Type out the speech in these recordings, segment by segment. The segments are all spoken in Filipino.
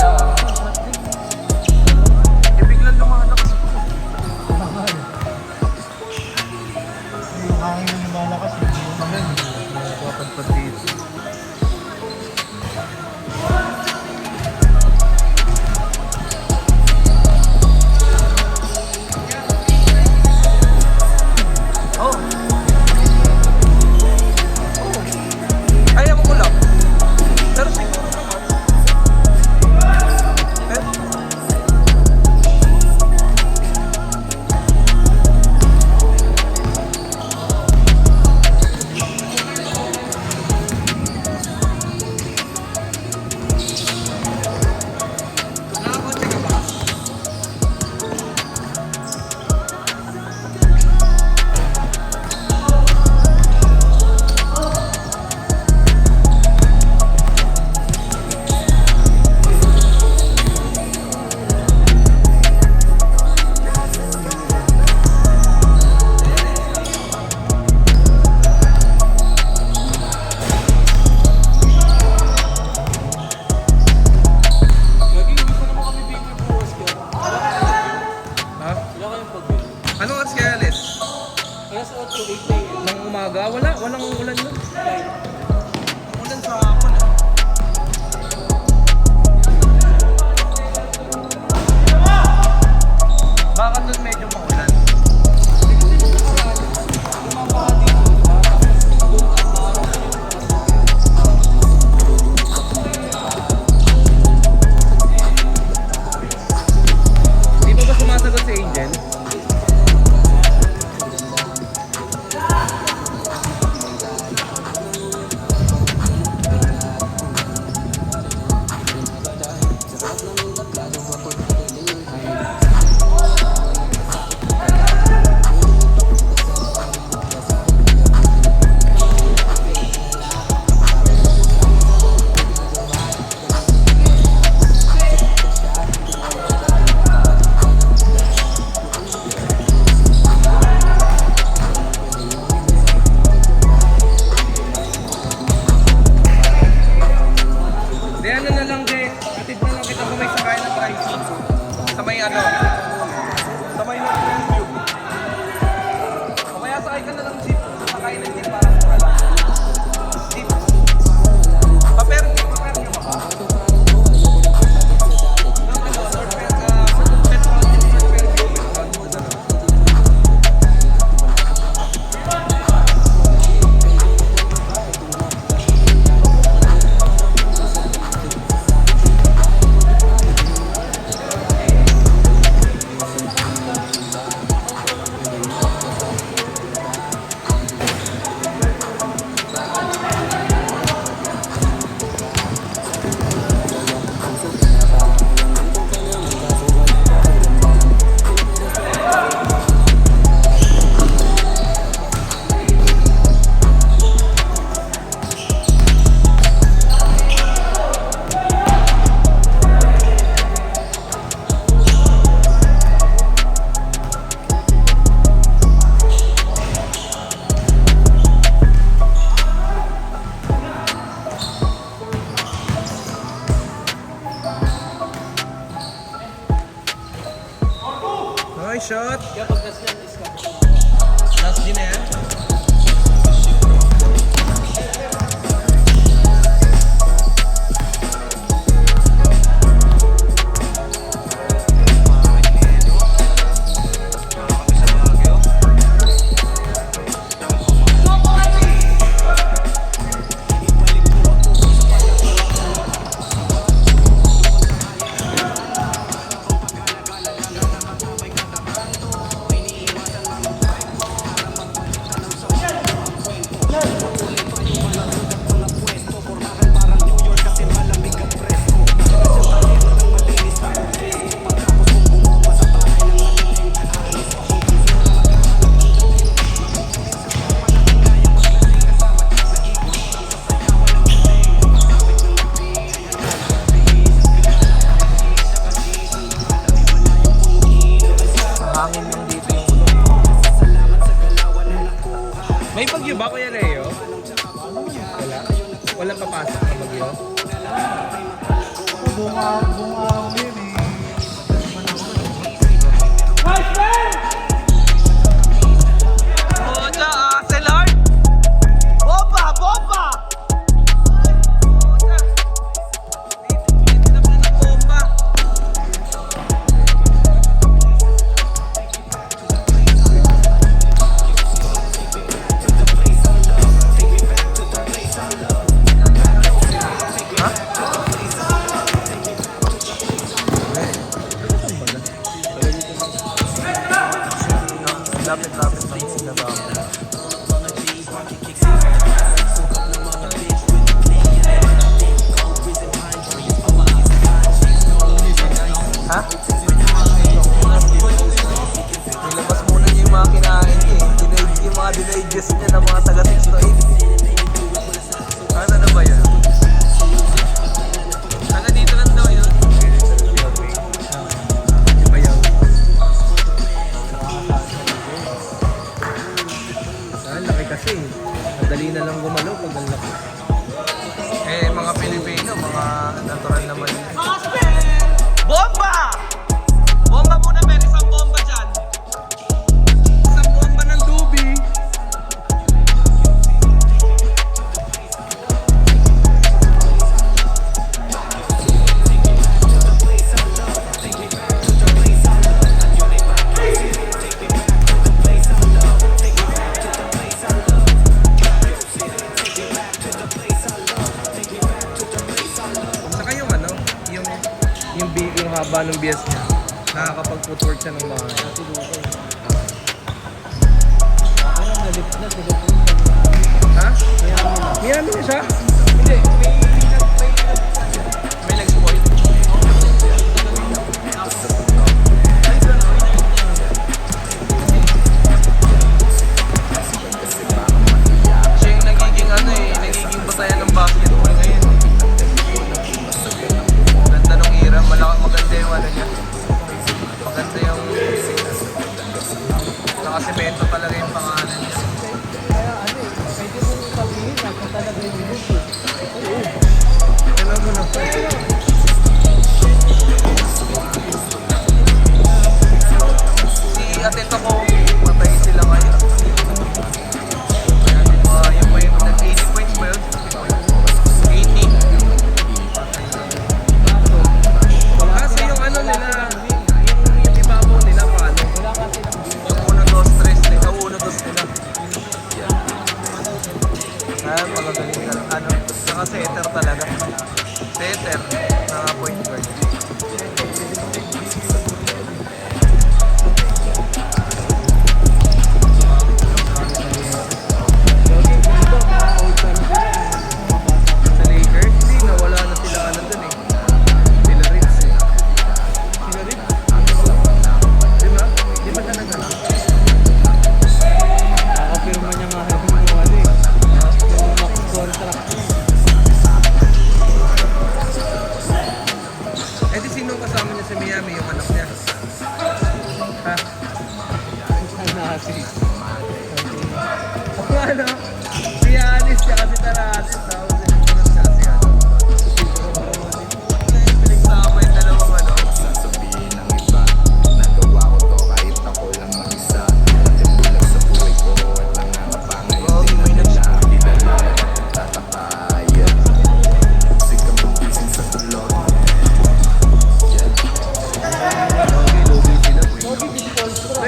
Eh, biglang lumalakas ako. Yung hangin na lumalakas, hindi mo naman. Papadpad dito. Oh. Ayaw mo lang. Pero siguro naman. Eh? Nakakotse ka ba? Ha? Anong oras kaya alis? Nang umaga? Walang ulan nun. Ulan sa hapon ah. Baka dun medyo maulan. Di ba sumasagot si Angel? Di ano na lang, de. Atid na lang kita kung may sakay na tricycle. Sa may ano? Sa may Northern View. O kaya sakay ka na lang jeep. Sakay ng jeep para sa lang. Jeep. Paperti ka ba? Ng ano? Central Jeep Paperti. Okay, shot. Last din na yan. buong araw yun eh. Pucha, Acelard! Bomba! Bomba! Pucha! Hindi na pala ng bomba. Lapit-lapit lang sila ba? Ha? Nilabas muna niya yung mga kinain niya eh. Yung mga dinigest niya ng mga taga-628. Ano na ba yan? Taga dito lang daw yun. Iba yan. Ang laki kasi. Madali na lang gumalaw pag ang laki. Eh, mga Pilipino, mga natural naman yun. Bomba! Bomba muna, men. Isang bomba dyan. Isang bomba ng dubi. Saka yung ano, yung haba ng bias niya. Nakakapag-footwork siya ng mga ha? May ano niya siya? Hindi. May nag-spoil. Siya yung nagiging ano eh, nagiging batayan ng basketball ngayon. Ganda nung era, maganda yung ano niya. Maganda yung nakasemento talaga yung pangalan niya. Kaya ano eh, pwede mo sabihin na kung talaga yung minuto. Alam mo na po. Si Atento ko, patay sila ngayon. Yung pa yung nag-80 points ba yun? 80. Kasi yung ano nila, yung ibabaw nila paano? Yung 1-2-3 nila, 1-2 nila. Ah, magagaling ka lang. Ano? Saka setter talaga. Setter. Naka point guard. Sa Lakers, hindi. Nawala na sila ano dun eh. Sila Rips eh. Sila Rips? Diba? Di ba siya nagano? Nakapirma niya nga yung ano eh. Yung max contract niya. Eh di sino kasama niya sa Miami? Yung anak niya. Ha? Natin. O ano? Si Anis siya kasi Taranis. Tapos sinunod siya si ano. Pinagsama yung dalawang ano. Sasabihin ng iba, nagawa ko to kahit ako lang mag-isa. Natimulag sa buhay ko at nangangapangayon din na nila. Di na lang tatakayan. Sigang magising sa tulog.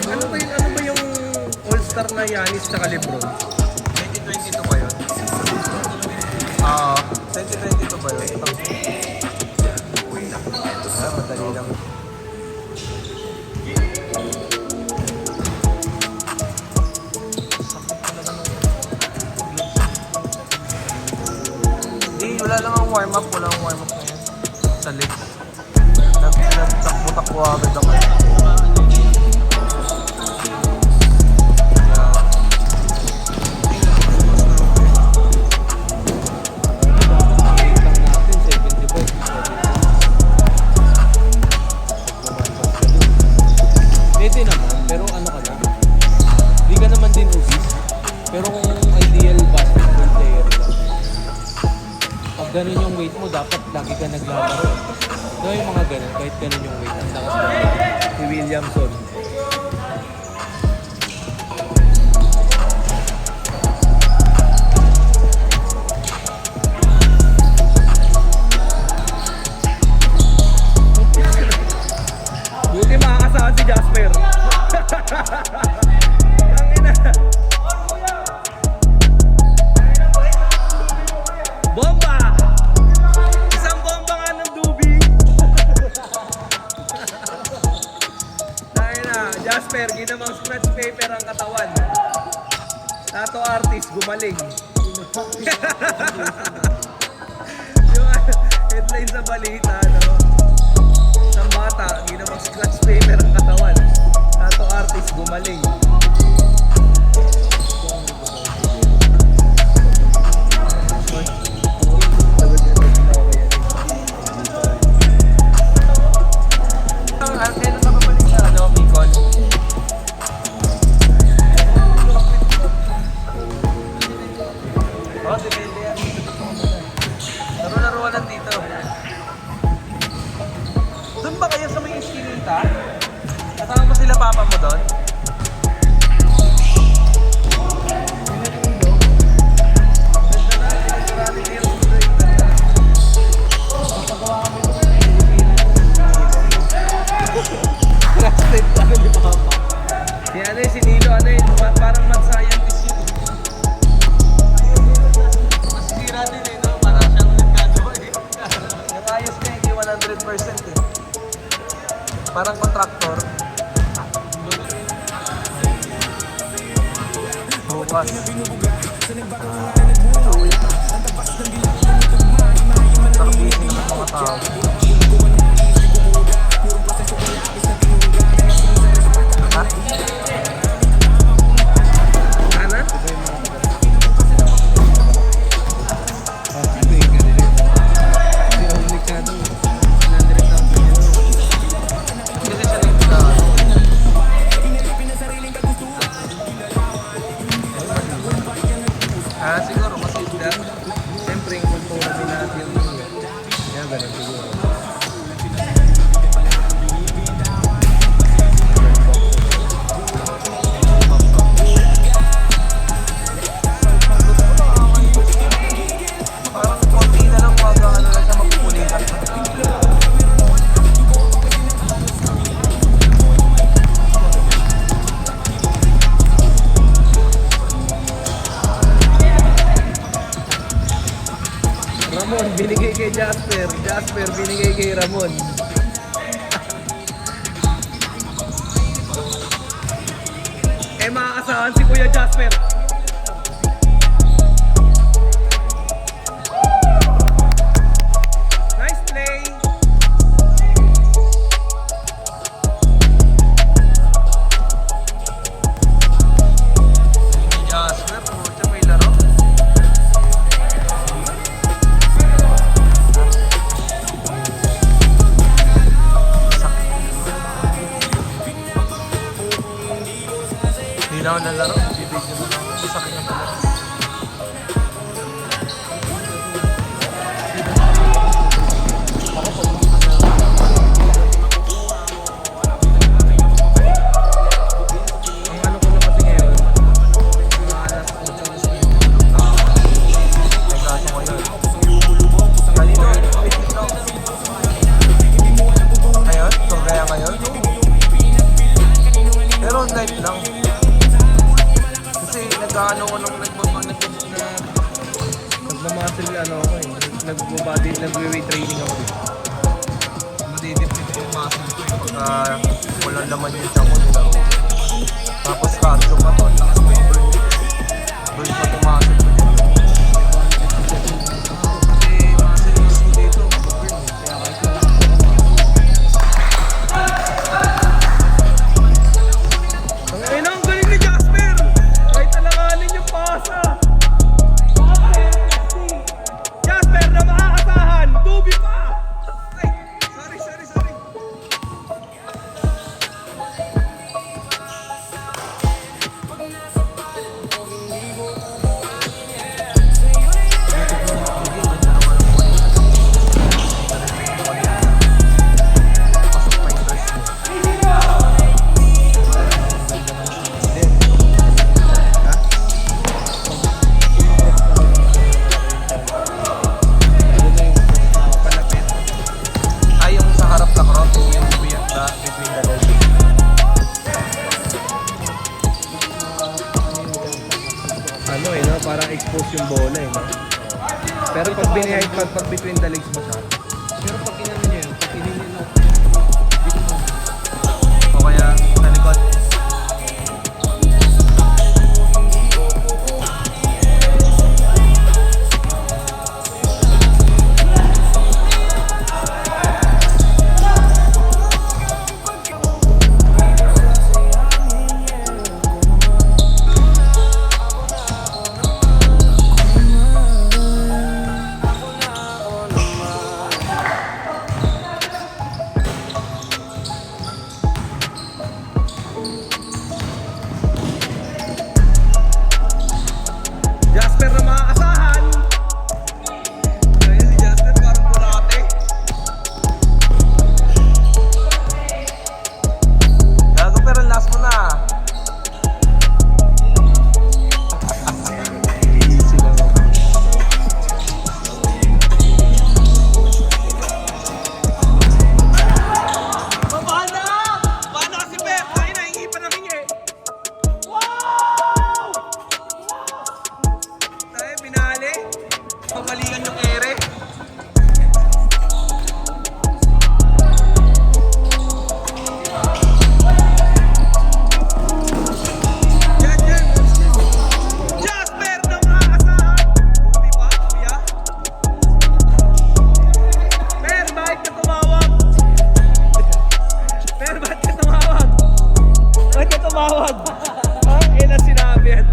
Ano ba yung all-star na Giannis tsaka LeBron? 2022 ba yun? 2022 ba yun? Madali lang. Wala lang ang warm-up. Wala ang warm-up na yun. Sa legs. Nagtakbo-takbo agad ako. Pwede naman, pero ano ka na? Di ka naman din obese. Pero kung ideal basketball player ka, pag ganun yung weight mo, dapat lagi ka naglalaro. Diba yung mga ganun, kahit ganun yung weight, ang lakas na si Williamson. Buti makakasahan si Jasper. Ang ina. Bomba! Isang bomba nga ng dubi. Tayo na, Jasper, ginamang scratch paper ang katawan. Tato artist, gumaling. Yung headline sa balita, no? Isang bata, ginamang scratch paper ang katawan. Tato artist, gumaling. Kailan ka babalik sa Bicol? Oh, depende yan. Laro-laruan lang dito. Doon ba kayo sa may iskinita? Kasama mo sila papa mo doon? Si ano yun, si Nilo, ano yun, parang mad scientist yun. Masisira din eh, no? Parang siyang nagkagawa eh. Nakayos na hindi 100% eh. Parang contractor. Bukas. Nakabisi naman mga tao. Ha? Ana? Siguro kasi siyempre yung kultura din natin kaya ganun siguro. Parang konti na lang wag ano lang siya magpupulitan. Ramon, binigay kay Jasper. Jasper, binigay kay Ramon. Makakasahan si Kuya Jasper. Nice play. Jasper, pucha may laro. Hindi na ako nalaro. Bibigyan mo lang. Hindi sa kanya pala. Ang ano ko na kasi ngayon, mga alas 8 alas 9. May kaso ngayon. Kanino? Ngayon? So kaya ngayon? Pero live lang. Kasi nagkaano ko nung nagmamuscle ano ako eh. Nagbabody, nag-weight training ako eh. Madidipit yung muscle ko eh. Pagka walang laman yung tiyan ko nilaro. Tapos cardio pa to. Lakas mo yung burn. Burn pa yung muscle ko dito. Kasi muscle ko dito. Burn eh. Kaya kahit lang. Ang galing ni Jasper! Kahit alanganin yung pasa! Jasper na makakasahan! Dubi pa! Ay! Sorry! post yung bola eh, no? Pero pag binihide, pag between the legs mo siya. Pero pag inano niya yun, pag inano niya, O kaya, sa likod. Jasper na maaasahan. Kaya si Jasper parang bulate. Gago pero last mo na. Easy lang ako. Mabana! Mabana kasi Pep! Tayo na, hingi pa ng hingi. Tayo, binali. Pabalikan yung ere. Yan, yan. Jasper na maaasahan. Bumi pa, kuya. Per, bakit ka tumawag? Per, bakit ka tumawag? Bakit ka tumawag? Ang ina sinabi yan.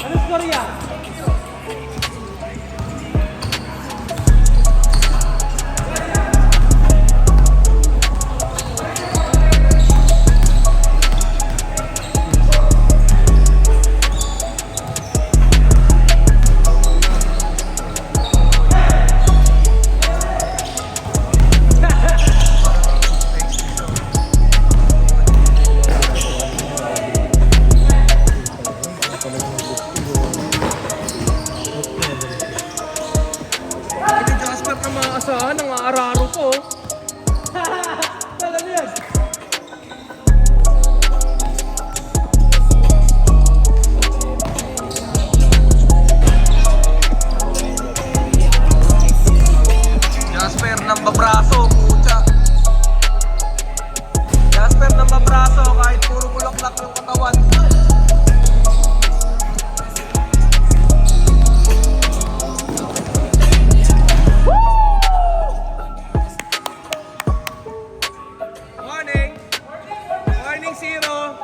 Ano score yan? Ito Jasper na maaasahan, ang aararo ko. Alam yan. Jasper nang babraso, pucha. Jasper nang babraso, kahit puro bulaklak yung katawan. Morning! Morning, Zero!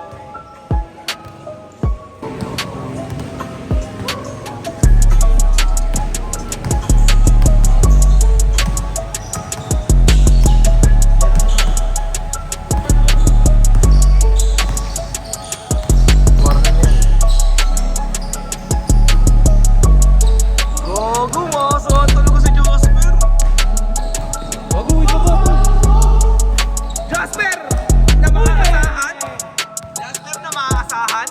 Gogo, makasahan talaga si Jasper! wag uwi ka ba? Jasper! Na maaasahan? Jasper na maaasahan?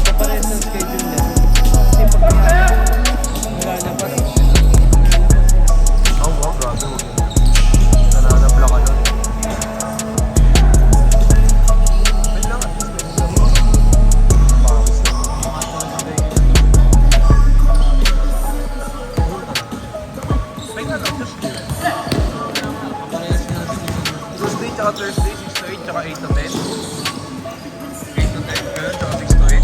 Kapares ng schedule niya. Kasi pag wala na pa. Oh, wow, grabe. Nananabla ka nun. Wait lang. Wait lang, Tuesday. Tuesday tsaka Thursday, 6 to 8 tsaka 8 to 10. 8 to 10, ganun, tsaka 6 to 8.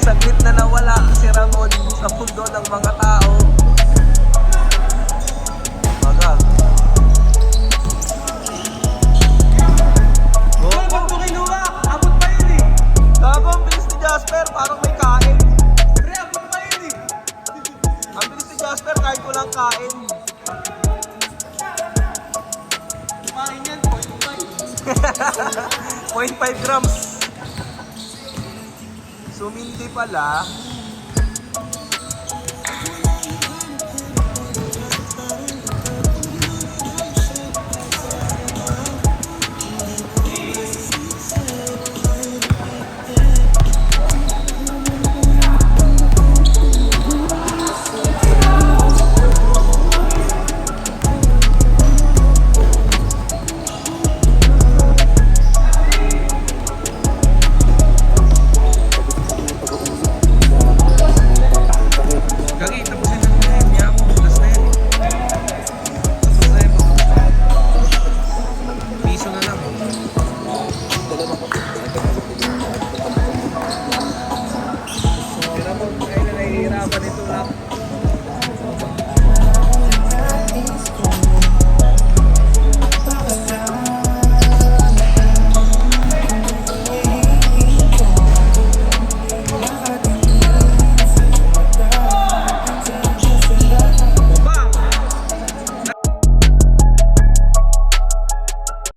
Saglit na nawala si Ramon sa mundo ng mga tao. Magal. Oh, pag mo kinuha, abot pa yun eh. Gago, ang bilis ni Jasper, parang may kain. Pre, abot pa yun eh. Ang bilis ni Jasper, kahit walang kain. Kumain yan, 0.5. 0.5 grams. Sumindi pala. Ano